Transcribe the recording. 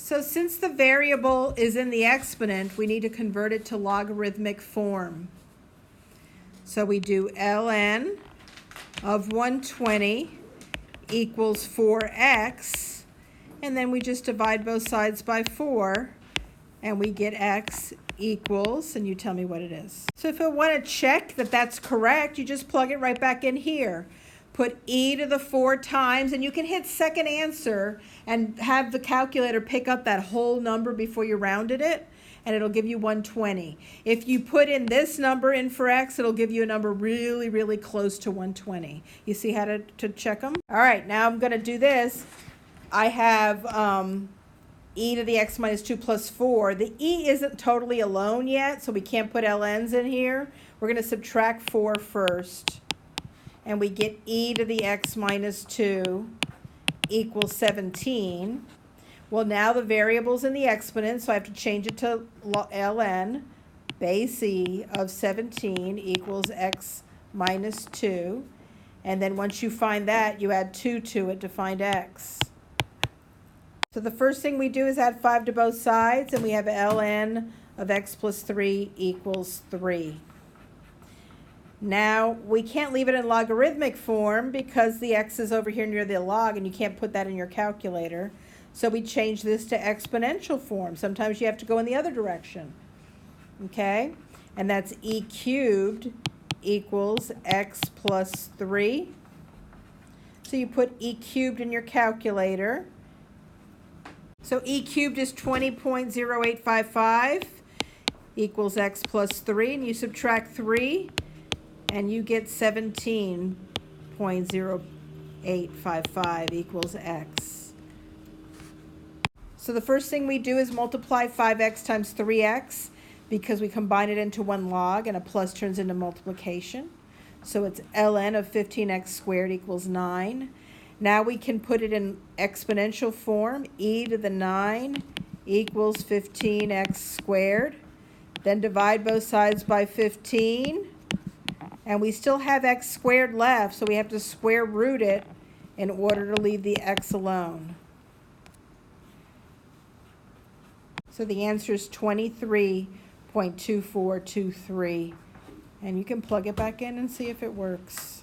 So since the variable is in the exponent, we need to convert it to logarithmic form. So we do ln of 120 equals 4x, and then we just divide both sides by 4, and we get x equals, and you tell me what it is. So if you want to check that that's correct, you just plug it right back in here. Put e to the 4 times, and you can hit second answer and have the calculator pick up that whole number before you rounded it, and it'll give you 120. If you put in this number in for x, it'll give you a number really, really close to 120. You see how to check them? All right, now I'm going to do this. I have e to the x minus 2 plus 4. The e isn't totally alone yet, so we can't put ln's in here. We're going to subtract 4 first. And we get e to the x minus 2 equals 17. Well, now the variable's in the exponent, so I have to change it to ln. Base e of 17 equals x minus 2. And then once you find that, you add 2 to it to find x. So the first thing we do is add 5 to both sides, and we have ln of x plus 3 equals 3. Now, we can't leave it in logarithmic form because the x is over here near the log, and you can't put that in your calculator. So we change this to exponential form. Sometimes you have to go in the other direction. Okay? And that's e cubed equals x plus 3. So you put e cubed in your calculator. So e cubed is 20.0855 equals x plus 3, and you subtract 3, and you get 17.0855 equals x. So the first thing we do is multiply 5x times 3x because we combine it into one log, and a plus turns into multiplication. So it's ln of 15x squared equals 9. Now we can put it in exponential form. E to the 9 equals 15x squared. Then divide both sides by 15. And we still have x squared left, so we have to square root it in order to leave the x alone. So the answer is 23.2423. And you can plug it back in and see if it works.